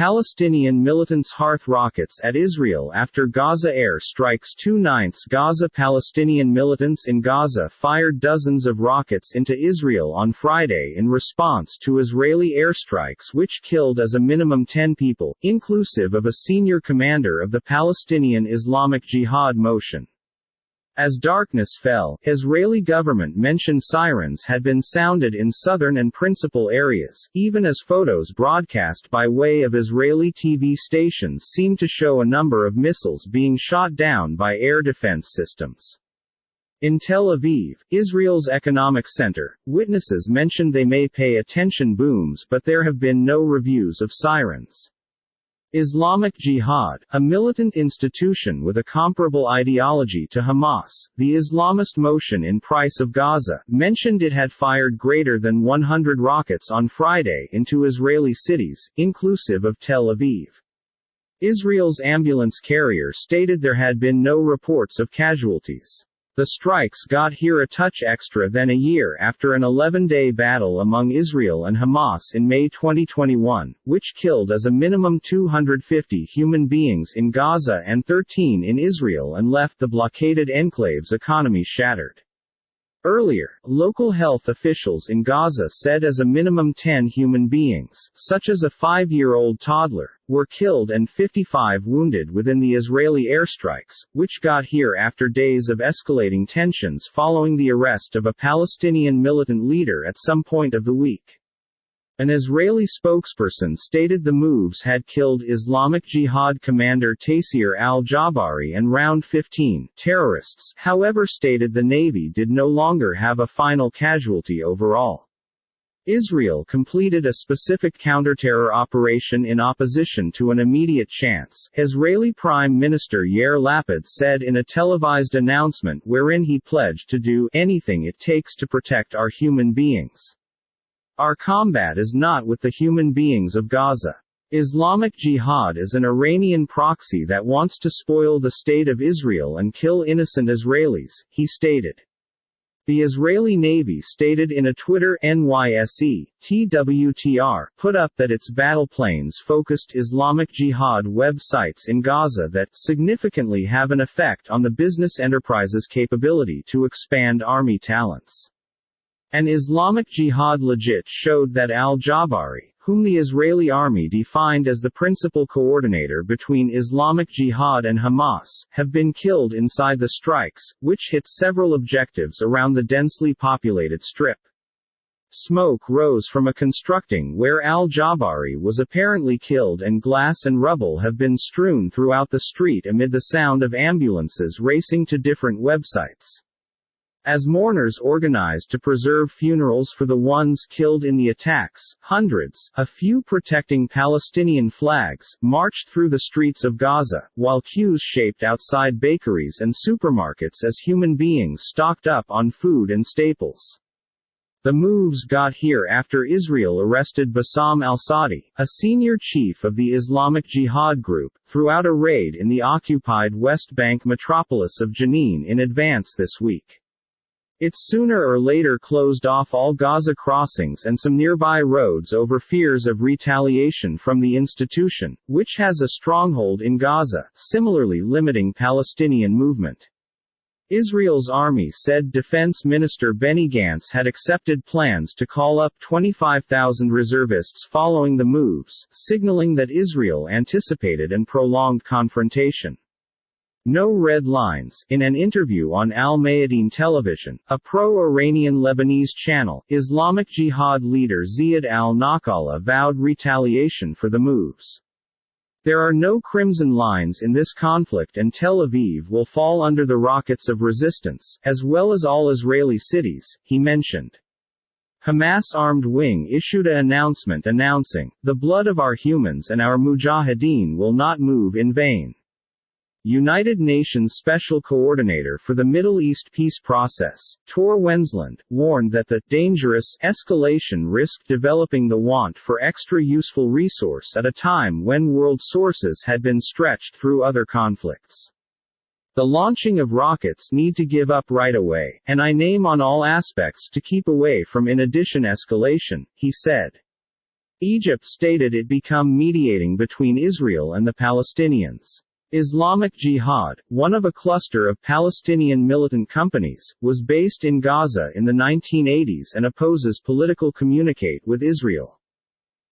Palestinian militants' Hearth rockets at Israel after Gaza air strikes. 2/9 Gaza. Palestinian militants in Gaza fired dozens of rockets into Israel on Friday in response to Israeli airstrikes which killed as a minimum 10 people, inclusive of a senior commander of the Palestinian Islamic Jihad motion. As darkness fell, Israeli government mentioned sirens had been sounded in southern and principal areas, even as photos broadcast by way of Israeli TV stations seemed to show a number of missiles being shot down by air defense systems. In Tel Aviv, Israel's economic center, witnesses mentioned they may pay attention booms, but there have been no reviews of sirens. Islamic Jihad, a militant institution with a comparable ideology to Hamas, the Islamist motion in Price of Gaza, mentioned it had fired greater than 100 rockets on Friday into Israeli cities, inclusive of Tel Aviv. Israel's ambulance carrier stated there had been no reports of casualties. The strikes got here a touch extra than a year after an 11-day battle among Israel and Hamas in May 2021, which killed as a minimum 250 human beings in Gaza and 13 in Israel and left the blockaded enclave's economy shattered. Earlier, local health officials in Gaza said as a minimum 10 human beings, such as a 5-year-old toddler, were killed and 55 wounded within the Israeli airstrikes, which got here after days of escalating tensions following the arrest of a Palestinian militant leader at some point of the week. An Israeli spokesperson stated the moves had killed Islamic Jihad commander Taysir al-Jabari and round 15 terrorists, however stated the Navy did no longer have a final casualty overall. Israel completed a specific counterterror operation in opposition to an immediate chance, Israeli Prime Minister Yair Lapid said in a televised announcement wherein he pledged to do anything it takes to protect our human beings. Our combat is not with the human beings of Gaza. Islamic Jihad is an Iranian proxy that wants to spoil the state of Israel and kill innocent Israelis, he stated. The Israeli Navy stated in a Twitter NYSE, TWTR, put up that its battleplanes focused Islamic Jihad websites in Gaza that significantly have an effect on the business enterprise's capability to expand army talents. An Islamic Jihad legit showed that al-Jabari, whom the Israeli army defined as the principal coordinator between Islamic Jihad and Hamas, have been killed inside the strikes, which hit several objectives around the densely populated strip. Smoke rose from a constructing where al-Jabari was apparently killed and glass and rubble have been strewn throughout the street amid the sound of ambulances racing to different websites. As mourners organized to preserve funerals for the ones killed in the attacks, hundreds, a few protecting Palestinian flags, marched through the streets of Gaza, while queues shaped outside bakeries and supermarkets as human beings stocked up on food and staples. The moves got here after Israel arrested Bassam al-Sadi, a senior chief of the Islamic Jihad group, throughout a raid in the occupied West Bank metropolis of Jenin in advance this week. It sooner or later closed off all Gaza crossings and some nearby roads over fears of retaliation from the institution, which has a stronghold in Gaza, similarly limiting Palestinian movement. Israel's army said Defense Minister Benny Gantz had accepted plans to call up 25,000 reservists following the moves, signaling that Israel anticipated and prolonged confrontation. No red lines. In an interview on Al Mayadeen television, a pro-Iranian Lebanese channel, Islamic Jihad leader Ziad al-Naqala vowed retaliation for the moves. There are no crimson lines in this conflict and Tel Aviv will fall under the rockets of resistance, as well as all Israeli cities, he mentioned. Hamas armed wing issued an announcement announcing, "The blood of our humans and our mujahideen will not move in vain." United Nations Special Coordinator for the Middle East Peace Process, Tor Wensland, warned that the dangerous escalation risked developing the want for extra useful resource at a time when world sources had been stretched through other conflicts. The launching of rockets need to give up right away, and I name on all aspects to keep away from in addition escalation, he said. Egypt stated it become mediating between Israel and the Palestinians. Islamic Jihad, one of a cluster of Palestinian militant companies, was based in Gaza in the 1980s and opposes political communicate with Israel.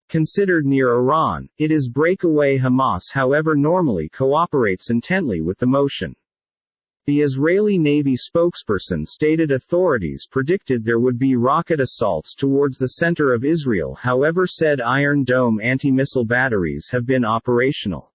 Considered near Iran, it is breakaway Hamas however normally cooperates intently with the motion. The Israeli Navy spokesperson stated authorities predicted there would be rocket assaults towards the center of Israel however said Iron Dome anti-missile batteries have been operational.